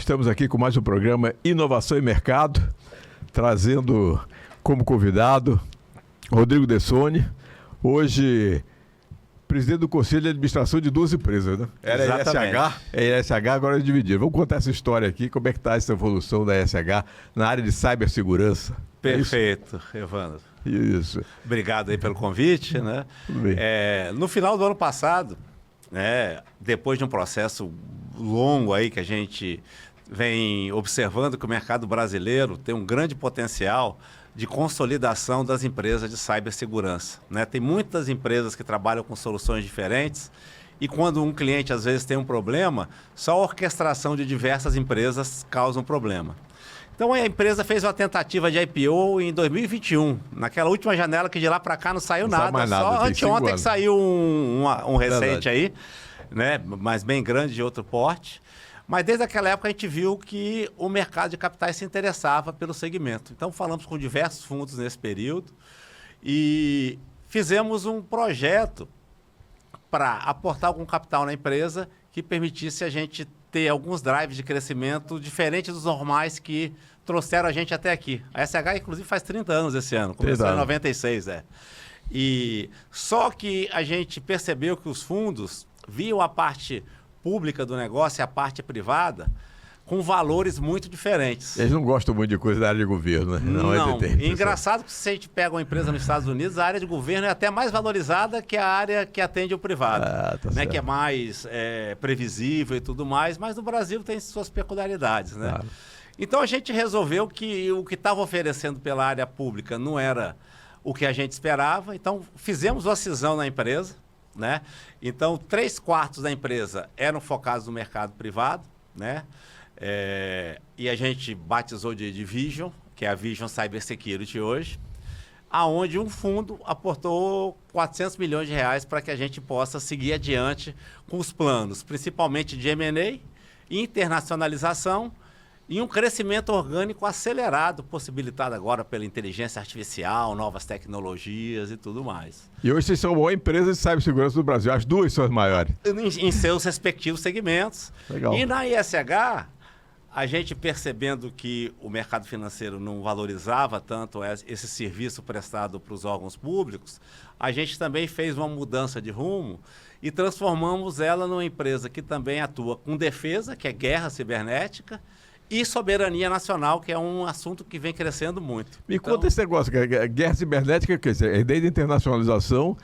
Estamos aqui com mais um programa Inovação e Mercado, trazendo como convidado Rodrigo Dessoni, hoje presidente do Conselho de Administração de duas empresas, né? Era a ESH, agora é dividido. Vamos contar essa história aqui, como é que está essa evolução da ESH na área de cibersegurança. Perfeito, Evandro. Isso. Obrigado aí pelo convite, né? Tudo bem. No final do ano passado, né, depois de um processo longo aí que a gente vem observando que o mercado brasileiro tem um grande potencial de consolidação das empresas de cibersegurança, né? Tem muitas empresas que trabalham com soluções diferentes e quando um cliente às vezes tem um problema, só a orquestração de diversas empresas causa um problema. Então a empresa fez uma tentativa de IPO em 2021, naquela última janela que de lá para cá não saiu nada, só anteontem que saiu um recente aí, né? Mas bem grande, de outro porte. Mas desde aquela época a gente viu que o mercado de capitais se interessava pelo segmento. Então falamos com diversos fundos nesse período e fizemos um projeto para aportar algum capital na empresa que permitisse a gente ter alguns drives de crescimento diferentes dos normais que trouxeram a gente até aqui. A SH, inclusive, faz 30 anos esse ano, começou em 96, E só que a gente percebeu que os fundos viam a parte pública do negócio e a parte privada com valores muito diferentes. Eles não gostam muito de coisa da área de governo, né? Não. E engraçado que se a gente pega uma empresa nos Estados Unidos, a área de governo é até mais valorizada que a área que atende o privado, né? Que é mais previsível e tudo mais, mas no Brasil tem suas peculiaridades, né? Claro. Então a gente resolveu que o que estava oferecendo pela área pública não era o que a gente esperava, então fizemos uma cisão na empresa, né? Então 3/4 da empresa eram focados no mercado privado, né? E a gente batizou de Vision, que é a Vision Cybersecurity hoje, aonde um fundo aportou 400 milhões de reais para que a gente possa seguir adiante com os planos, principalmente de M&A, internacionalização e um crescimento orgânico acelerado, possibilitado agora pela inteligência artificial, novas tecnologias e tudo mais. E hoje vocês são a maior empresa de cibersegurança do Brasil, as duas são as maiores. Em seus respectivos segmentos. Legal. E na ISH, a gente percebendo que o mercado financeiro não valorizava tanto esse serviço prestado para os órgãos públicos, a gente também fez uma mudança de rumo e transformamos ela numa empresa que também atua com defesa, que é guerra cibernética, e soberania nacional, que é um assunto que vem crescendo muito. Me conta esse negócio, guerra cibernética, quer dizer, a ideia de internacionalização,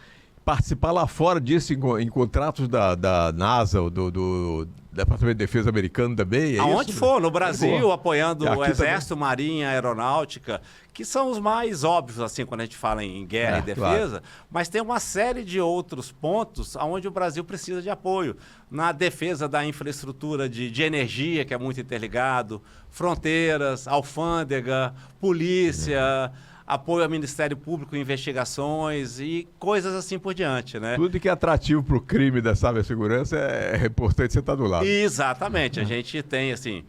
participar lá fora disso em contratos da NASA, do Departamento de Defesa americano também? Aonde for, no Brasil, apoiando o Exército, também. Marinha, Aeronáutica, que são os mais óbvios, assim, quando a gente fala em guerra e defesa, claro. Mas tem uma série de outros pontos onde o Brasil precisa de apoio. Na defesa da infraestrutura de energia, que é muito interligado, fronteiras, alfândega, polícia... apoio ao Ministério Público em investigações e coisas assim por diante, né? Tudo que é atrativo para o crime da cibersegurança é importante você estar do lado. Exatamente. A gente tem, assim,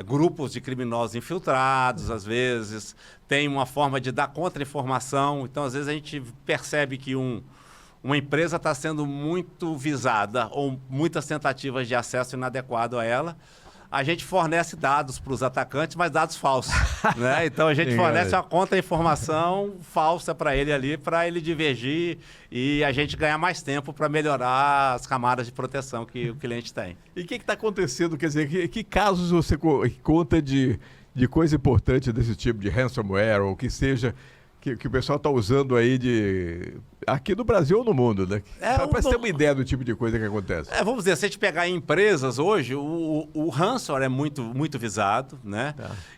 grupos de criminosos infiltrados, às vezes, tem uma forma de dar contra-informação. Então, às vezes, a gente percebe que uma empresa está sendo muito visada ou muitas tentativas de acesso inadequado a ela. A gente fornece dados para os atacantes, mas dados falsos, né? Então a gente fornece uma contra-informação falsa para ele ali, para ele divergir e a gente ganhar mais tempo para melhorar as camadas de proteção que o cliente tem. E o que está acontecendo? Quer dizer, que casos você conta de coisa importante desse tipo de ransomware ou que seja... Que o pessoal está usando aí aqui no Brasil ou no mundo, né? Para você ter uma ideia do tipo de coisa que acontece. Vamos dizer, se a gente pegar em empresas hoje, o ransomware é muito, muito visado, né?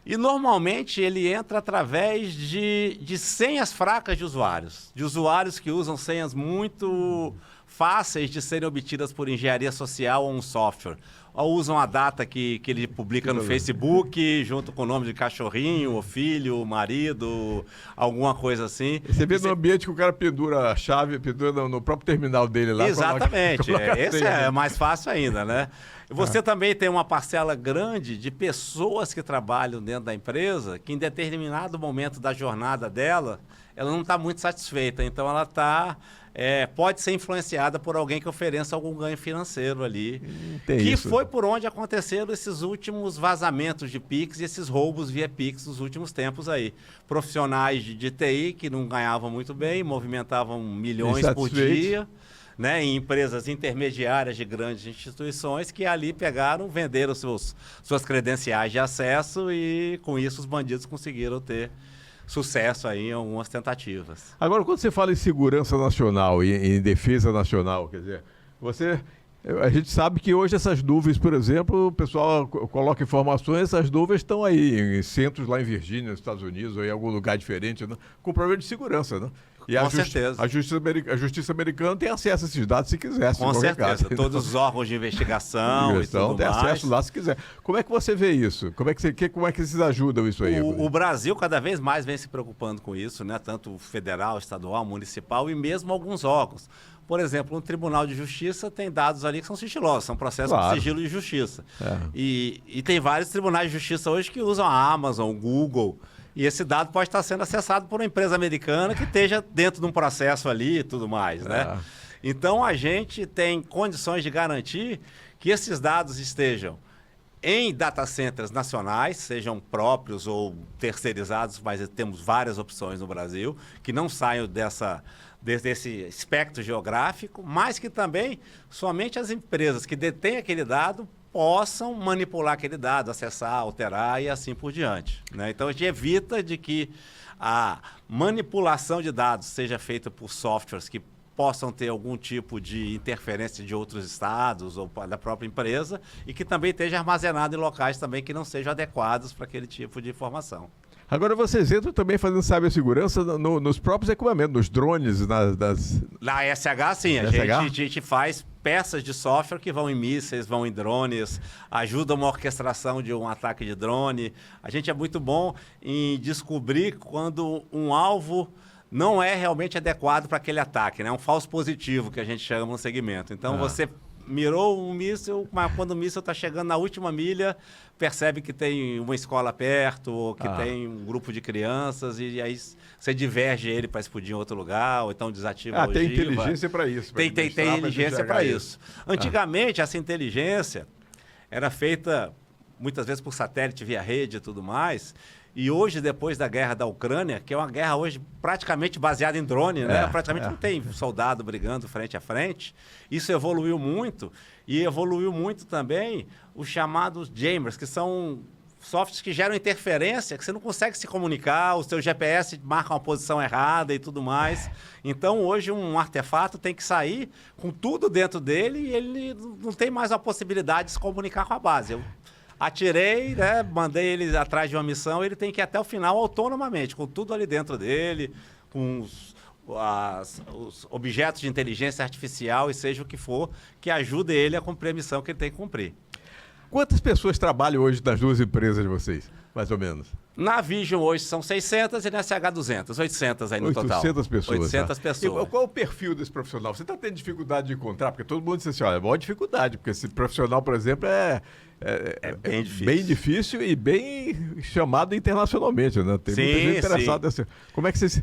E normalmente ele entra através de senhas fracas de usuários que usam senhas muito fáceis de serem obtidas por engenharia social ou um software. Ou usam a data que ele publica no Facebook, junto com o nome de cachorrinho, o filho, o marido, alguma coisa assim. Você vê no ambiente que o cara pendura a chave, pendura no próprio terminal dele lá. Exatamente. Esse é mais fácil ainda, né? Você também tem uma parcela grande de pessoas que trabalham dentro da empresa que em determinado momento da jornada dela, ela não está muito satisfeita. Então, ela está pode ser influenciada por alguém que ofereça algum ganho financeiro ali. Tem isso. Foi por onde aconteceram esses últimos vazamentos de Pix e esses roubos via Pix nos últimos tempos aí. Profissionais de TI que não ganhavam muito bem, movimentavam milhões por dia, né, em empresas intermediárias de grandes instituições que ali pegaram, venderam suas credenciais de acesso e com isso os bandidos conseguiram ter sucesso aí em algumas tentativas. Agora, quando você fala em segurança nacional e em defesa nacional, quer dizer, a gente sabe que hoje essas nuvens, por exemplo, o pessoal coloca informações, essas nuvens estão aí em centros lá em Virgínia, nos Estados Unidos, ou em algum lugar diferente, né, com problema de segurança, né? E com certeza. A justiça americana tem acesso a esses dados se quiser. Com certeza. Caso. Todos os órgãos de investigação e tudo tem mais. acesso lá se quiser. Como é que você vê isso? Como é que vocês ajudam isso aí? O Brasil cada vez mais vem se preocupando com isso, né? Tanto federal, estadual, municipal e mesmo alguns órgãos. Por exemplo, um tribunal de justiça tem dados ali que são sigilosos, são processos com sigilo de justiça. E tem vários tribunais de justiça hoje que usam a Amazon, o Google. E esse dado pode estar sendo acessado por uma empresa americana que esteja dentro de um processo ali e tudo mais, né? Então, a gente tem condições de garantir que esses dados estejam em data centers nacionais, sejam próprios ou terceirizados, mas temos várias opções no Brasil, que não saiam desse espectro geográfico, mas que também somente as empresas que detêm aquele dado possam manipular aquele dado, acessar, alterar e assim por diante, né? Então, a gente evita de que a manipulação de dados seja feita por softwares que possam ter algum tipo de interferência de outros estados ou da própria empresa e que também esteja armazenado em locais também que não sejam adequados para aquele tipo de informação. Agora, vocês entram também fazendo cibersegurança nos próprios equipamentos, nos drones, Na SH, sim. A gente faz peças de software que vão em mísseis, vão em drones, ajudam uma orquestração de um ataque de drone. A gente é muito bom em descobrir quando um alvo não é realmente adequado para aquele ataque, né? Um falso positivo, que a gente chama no segmento. Então, você mirou um míssil, mas quando o míssil está chegando na última milha, percebe que tem uma escola perto, ou que tem um grupo de crianças, e aí você diverge ele para explodir em outro lugar, ou então desativa a ogiva. Tem inteligência para isso. Tem inteligência para isso. Antigamente, essa inteligência era feita muitas vezes por satélite, via rede e tudo mais. E hoje, depois da guerra da Ucrânia, que é uma guerra hoje praticamente baseada em drone, né? Praticamente não tem soldado brigando frente a frente. Isso evoluiu muito. E evoluiu muito também os chamados jammers, que são softwares que geram interferência, que você não consegue se comunicar, o seu GPS marca uma posição errada e tudo mais. Então, hoje, um artefato tem que sair com tudo dentro dele e ele não tem mais a possibilidade de se comunicar com a base. Eu atirei, né, mandei ele atrás de uma missão, ele tem que ir até o final autonomamente, com tudo ali dentro dele, com os objetos de inteligência artificial e seja o que for, que ajude ele a cumprir a missão que ele tem que cumprir. Quantas pessoas trabalham hoje nas duas empresas de vocês, mais ou menos? Na Vision hoje são 600 e na SH 200, 800 aí no total. 800 pessoas. 800 pessoas. E qual é o perfil desse profissional? Você está tendo dificuldade de encontrar? Porque todo mundo diz assim, olha, é maior dificuldade, porque esse profissional, por exemplo, é bem difícil. Bem difícil e bem chamado internacionalmente, né? Tem muita gente interessada nessa. Como é que vocês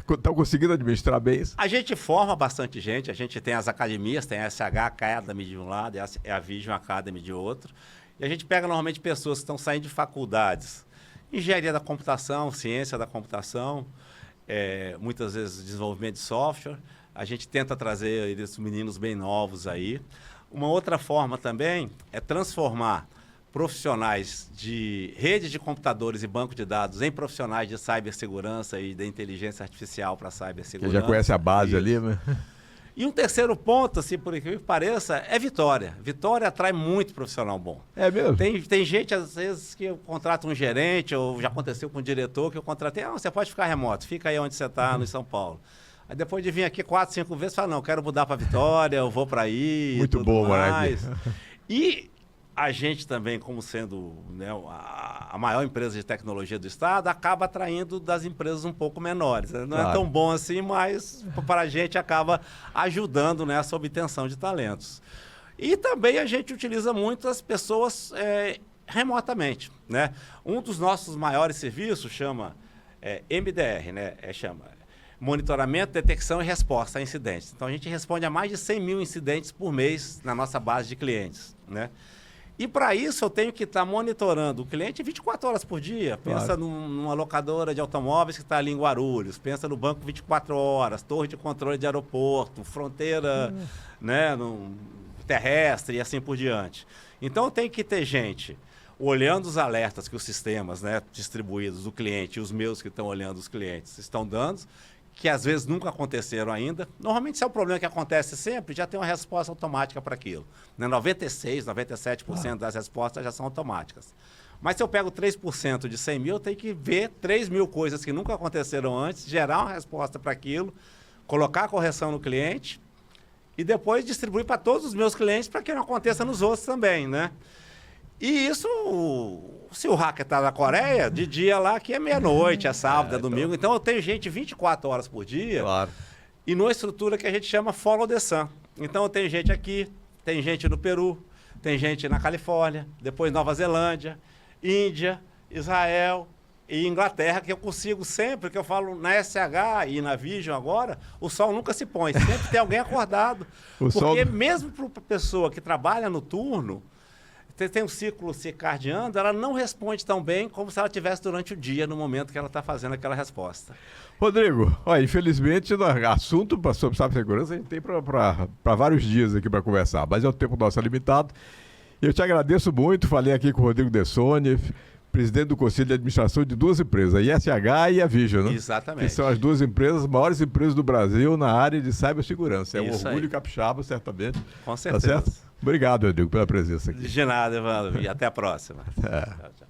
estão conseguindo administrar bem isso? A gente forma bastante gente, a gente tem as academias, tem a SH Academy de um lado e a Vision Academy de outro. E a gente pega normalmente pessoas que estão saindo de faculdades, engenharia da computação, ciência da computação, muitas vezes desenvolvimento de software. A gente tenta trazer esses meninos bem novos aí. Uma outra forma também é transformar profissionais de rede de computadores e banco de dados em profissionais de cibersegurança e de inteligência artificial para cibersegurança. Você já conhece a base ali, né? E um terceiro ponto, assim, por incrível que pareça, é Vitória. Vitória atrai muito profissional bom. É mesmo? Tem gente, às vezes, que eu contrato um gerente, ou já aconteceu com um diretor, que eu contratei, você pode ficar remoto, fica aí onde você está, no São Paulo. Aí depois de vir aqui 4, 5 vezes, fala, não, quero mudar para Vitória, eu vou para aí. Muito bom, Maravilha. E a gente também, como sendo, né, a maior empresa de tecnologia do Estado, acaba atraindo das empresas um pouco menores. Não é tão bom assim, mas para a gente acaba ajudando nessa obtenção de talentos. E também a gente utiliza muito as pessoas remotamente, né? Um dos nossos maiores serviços chama MDR, né? Chama monitoramento, detecção e resposta a incidentes. Então, a gente responde a mais de 100 mil incidentes por mês na nossa base de clientes, né? E para isso eu tenho que estar monitorando o cliente 24 horas por dia. Pensa Claro. numa locadora de automóveis que está ali em Guarulhos, pensa no banco 24 horas, torre de controle de aeroporto, fronteira né, terrestre e assim por diante. Então eu tenho que ter gente olhando os alertas que os sistemas, né, distribuídos do cliente e os meus que estão olhando os clientes estão dando, que às vezes nunca aconteceram ainda. Normalmente, se é um problema que acontece sempre, já tem uma resposta automática para aquilo. Né? 96%, 97% das respostas já são automáticas. Mas se eu pego 3% de 100 mil, eu tenho que ver 3 mil coisas que nunca aconteceram antes, gerar uma resposta para aquilo, colocar a correção no cliente e depois distribuir para todos os meus clientes para que não aconteça nos outros também, né? E isso, se o hacker está na Coreia, de dia lá que é meia-noite, é sábado, é domingo. Então eu tenho gente 24 horas por dia. Claro. E numa estrutura que a gente chama Follow the Sun. Então eu tenho gente aqui, tem gente no Peru, tem gente na Califórnia, depois Nova Zelândia, Índia, Israel e Inglaterra, que eu consigo sempre, que eu falo na SH e na Vision agora, o sol nunca se põe, sempre tem alguém acordado. Porque mesmo para a pessoa que trabalha no turno, tem um ciclo circadiano, ela não responde tão bem como se ela estivesse durante o dia, no momento que ela está fazendo aquela resposta. Rodrigo, olha, infelizmente, assunto sobre cibersegurança a gente tem para vários dias aqui para conversar, mas é o tempo nosso limitado. Eu te agradeço muito, falei aqui com o Rodrigo Dessone, presidente do Conselho de Administração de duas empresas, a ISH e a Vision, né? Exatamente. Que são as duas empresas, maiores empresas do Brasil na área de cibersegurança. É um Isso orgulho aí. capixaba, certamente. Com certeza. Tá certo? Obrigado, Rodrigo, pela presença aqui. De nada, Evandro. E até a próxima. É. Tchau, tchau.